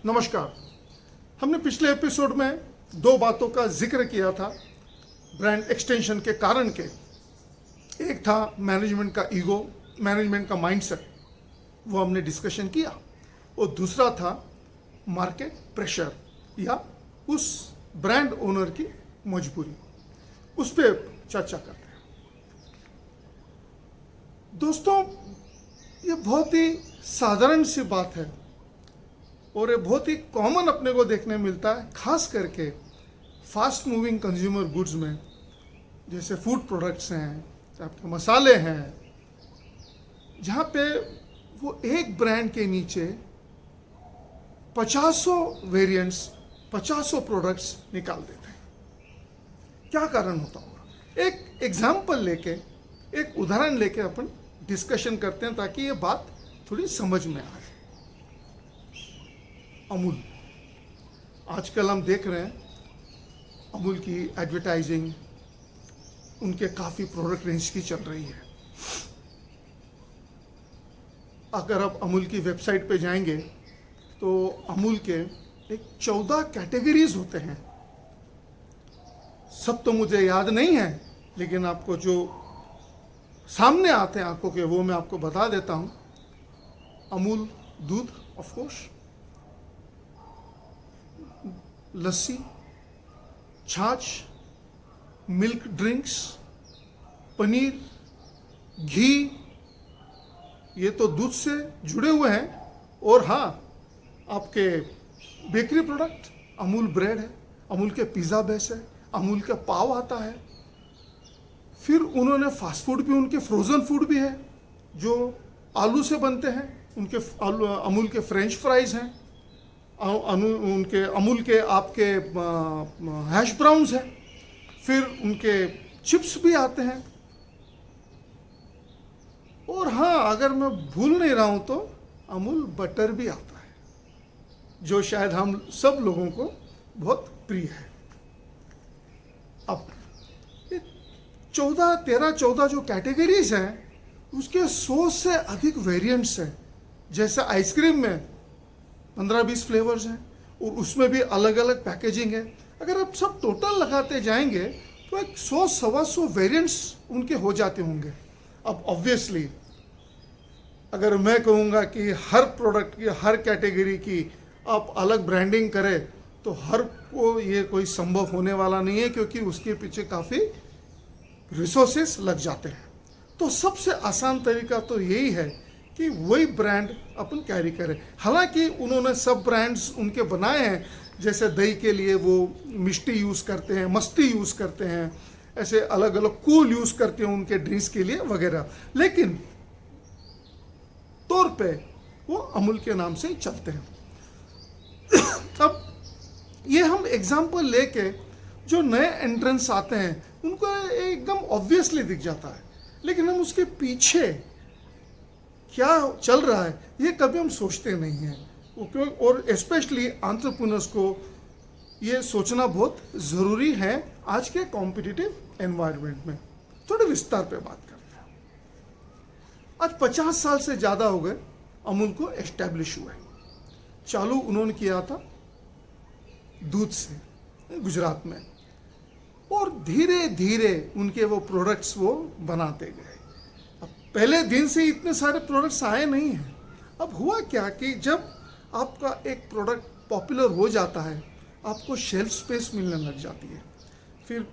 नमस्कार। हमने पिछले एपिसोड में दो बातों का जिक्र किया था ब्रांड एक्सटेंशन के कारण के। एक था मैनेजमेंट का ईगो, मैनेजमेंट का माइंडसेट, वो हमने डिस्कशन किया, और दूसरा था मार्केट प्रेशर या उस ब्रांड ओनर की मजबूरी। उस पर चर्चा करते हैं। दोस्तों, ये बहुत ही साधारण सी बात है और ये बहुत ही कॉमन अपने को देखने मिलता है, खास करके फास्ट मूविंग कंज्यूमर गुड्स में, जैसे फूड प्रोडक्ट्स हैं, आपके मसाले हैं, जहाँ पे वो एक ब्रांड के नीचे 50 वेरिएंट्स, 50 प्रोडक्ट्स निकाल देते हैं। क्या कारण होता होगा? एक एग्जाम्पल लेके, एक उदाहरण लेके अपन डिस्कशन करते हैं ताकि ये बात थोड़ी समझ में आए। अमूल, आजकल हम देख रहे हैं अमूल की एडवर्टाइजिंग, उनके काफ़ी प्रोडक्ट रेंज की चल रही है। अगर आप अमूल की वेबसाइट पे जाएंगे तो अमूल के एक 14 कैटेगरीज होते हैं। सब तो मुझे याद नहीं है, लेकिन आपको जो सामने आते हैं आंखों के, वो मैं आपको बता देता हूँ। अमूल दूध, ऑफ कोर्स, लस्सी, छाछ, मिल्क ड्रिंक्स, पनीर, घी, ये तो दूध से जुड़े हुए हैं। और हाँ, आपके बेकरी प्रोडक्ट, अमूल ब्रेड है, अमूल के पिज़्ज़ा बेस है, अमूल का पाव आता है। फिर उन्होंने फास्ट फूड भी, उनके फ्रोज़न फूड भी है जो आलू से बनते हैं, उनके अमूल के फ्रेंच फ्राइज़ हैं, उनके अमूल के आपके हैश ब्राउन्स हैं, फिर उनके चिप्स भी आते हैं। और हाँ, अगर मैं भूल नहीं रहा हूँ तो अमूल बटर भी आता है, जो शायद हम सब लोगों को बहुत प्रिय है। अब 14 जो कैटेगरीज हैं, उसके 100 से अधिक वेरिएंट्स हैं। जैसे आइसक्रीम में 15-20 फ्लेवर्स हैं और उसमें भी अलग अलग पैकेजिंग है। अगर आप सब टोटल लगाते जाएंगे तो एक 100-125 वेरिएंट्स उनके हो जाते होंगे। अब ऑब्वियसली अगर मैं कहूँगा कि हर प्रोडक्ट की, हर कैटेगरी की आप अलग ब्रांडिंग करें, तो हर को ये कोई संभव होने वाला नहीं है, क्योंकि उसके पीछे काफ़ी रिसोर्सेस लग जाते हैं। तो सबसे आसान तरीका तो यही है कि वही ब्रांड अपन कैरी करें। हालांकि उन्होंने सब ब्रांड्स उनके बनाए हैं, जैसे दही के लिए वो मिष्टी यूज़ करते हैं, मस्ती यूज़ करते हैं, ऐसे अलग अलग कूल यूज़ करते हैं उनके ड्रिंक्स के लिए वगैरह, लेकिन तौर पे वो अमूल के नाम से ही चलते हैं। अब ये हम एग्जाम्पल लेके जो नए एंट्रेंस आते हैं उनको एकदम ऑब्वियसली दिख जाता है, लेकिन हम उसके पीछे क्या चल रहा है ये कभी हम सोचते नहीं हैं। और स्पेशली एंटरप्रेन्योर्स को ये सोचना बहुत ज़रूरी है आज के कॉम्पिटिटिव एनवायरनमेंट में। थोड़े विस्तार पे बात करते हैं। आज 50 साल से ज़्यादा हो गए अमूल को एस्टैब्लिश हुए। चालू उन्होंने किया था दूध से, गुजरात में, और धीरे धीरे उनके वो प्रोडक्ट्स वो बनाते गए। अब पहले दिन से इतने सारे प्रोडक्ट्स आए नहीं हैं। अब हुआ क्या कि जब आपका एक प्रोडक्ट पॉपुलर हो जाता है, आपको शेल्फ स्पेस मिलने लग जाती है। फिर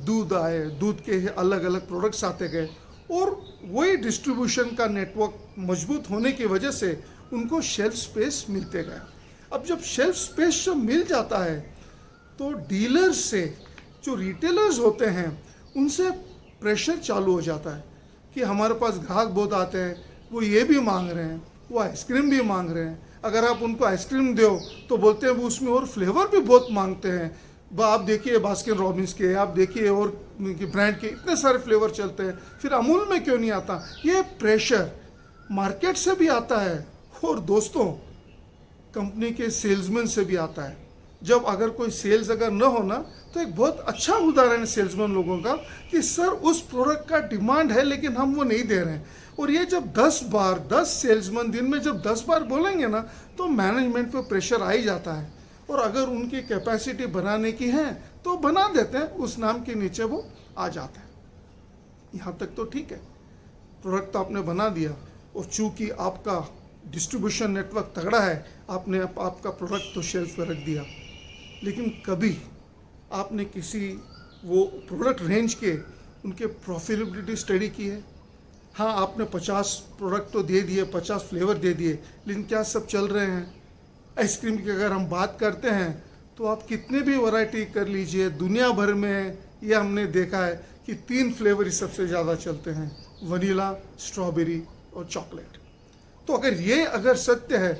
दूध आए, दूध के अलग अलग प्रोडक्ट्स आते गए, और वही डिस्ट्रीब्यूशन का नेटवर्क मजबूत होने की वजह से उनको शेल्फ स्पेस मिलते गया। अब जब शेल्फ स्पेस जो मिल जाता है, तो डीलर्स से, जो रिटेलर्स होते हैं, उनसे प्रेशर चालू हो जाता है कि हमारे पास ग्राहक बहुत आते हैं, वो ये भी मांग रहे हैं, वो आइसक्रीम भी मांग रहे हैं। अगर आप उनको आइसक्रीम दो तो बोलते हैं वो उसमें और फ्लेवर भी बहुत मांगते हैं। आप देखिए बास्किन रॉबिन्स के, आप देखिए और ब्रांड के इतने सारे फ्लेवर चलते हैं, फिर अमूल में क्यों नहीं आता? ये प्रेशर मार्केट से भी आता है और दोस्तों कंपनी के सेल्समैन से भी आता है। जब अगर कोई सेल्स अगर न होना, तो एक बहुत अच्छा उदाहरण है सेल्समैन लोगों का कि सर उस प्रोडक्ट का डिमांड है लेकिन हम वो नहीं दे रहे हैं, और ये जब 10 बार 10 सेल्समैन दिन में जब 10 बार बोलेंगे ना, तो मैनेजमेंट पे प्रेशर आ ही जाता है। और अगर उनकी कैपेसिटी बनाने की है तो बना देते हैं, उस नाम के नीचे वो आ जाते हैं। यहाँ तक तो ठीक है, प्रोडक्ट तो आपने बना दिया, और चूंकि आपका डिस्ट्रीब्यूशन नेटवर्क तगड़ा है, आपने आपका प्रोडक्ट तो शेल्फ पर रख दिया। लेकिन कभी आपने किसी वो प्रोडक्ट रेंज के उनके प्रॉफिटेबिलिटी स्टडी की है? हाँ, आपने 50 प्रोडक्ट तो दे दिए, 50 फ्लेवर दे दिए, लेकिन क्या सब चल रहे हैं? आइसक्रीम की अगर हम बात करते हैं तो आप कितने भी वैरायटी कर लीजिए, दुनिया भर में ये हमने देखा है कि 3 फ्लेवर ही सबसे ज़्यादा चलते हैं, वनीला, स्ट्रॉबेरी और चॉकलेट। तो अगर सत्य है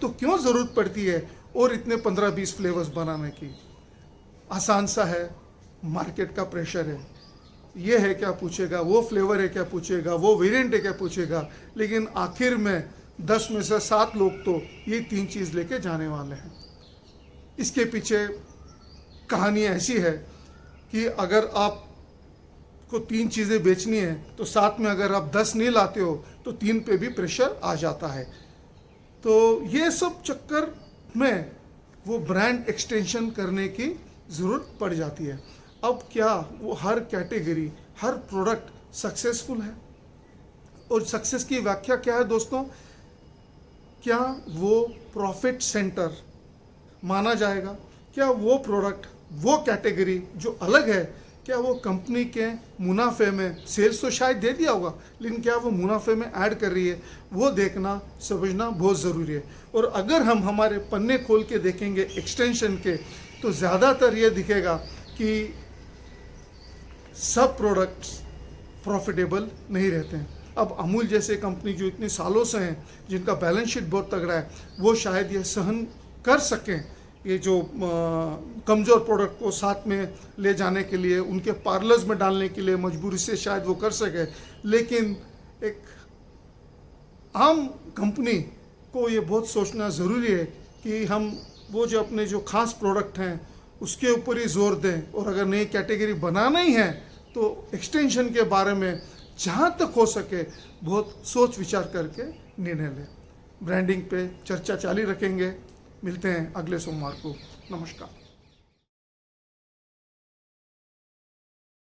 तो क्यों ज़रूरत पड़ती है और इतने 15-20 फ्लेवर्स बनाने की? आसान सा है, मार्केट का प्रेशर है, ये है क्या पूछेगा, वो फ्लेवर है क्या पूछेगा, वो वेरिएंट है क्या पूछेगा, लेकिन आखिर में 10 में से 7 लोग तो ये 3 चीज़ लेके जाने वाले हैं। इसके पीछे कहानी ऐसी है कि अगर आप को 3 चीज़ें बेचनी है तो साथ में अगर आप 10 नहीं लाते हो तो 3 पे भी प्रेशर आ जाता है। तो ये सब चक्कर में वो ब्रांड एक्सटेंशन करने की ज़रूरत पड़ जाती है। अब क्या वो हर कैटेगरी, हर प्रोडक्ट सक्सेसफुल है? और सक्सेस की व्याख्या क्या है दोस्तों? क्या वो प्रॉफिट सेंटर माना जाएगा? क्या वो प्रोडक्ट, वो कैटेगरी जो अलग है, क्या वो कंपनी के मुनाफे में, सेल्स तो शायद दे दिया होगा, लेकिन क्या वो मुनाफे में ऐड कर रही है? वो देखना, समझना बहुत ज़रूरी है। और अगर हम हमारे पन्ने खोल के देखेंगे एक्सटेंशन के, तो ज़्यादातर ये दिखेगा कि सब प्रोडक्ट्स प्रॉफिटेबल नहीं रहते हैं। अब अमूल जैसे कंपनी जो इतने सालों से हैं, जिनका बैलेंस शीट बहुत तगड़ा है, वो शायद ये सहन कर सकें ये जो कमज़ोर प्रोडक्ट को साथ में ले जाने के लिए, उनके पार्लर्स में डालने के लिए मजबूरी से शायद वो कर सके। लेकिन एक आम कंपनी को ये बहुत सोचना ज़रूरी है कि हम वो जो अपने जो खास प्रोडक्ट हैं उसके ऊपर ही जोर दें, और अगर नई कैटेगरी बनाना ही है तो एक्सटेंशन के बारे में जहाँ तक हो सके बहुत सोच विचार करके निर्णय लें। ब्रांडिंग पे चर्चा जारी रखेंगे। मिलते हैं अगले सोमवार को। नमस्कार।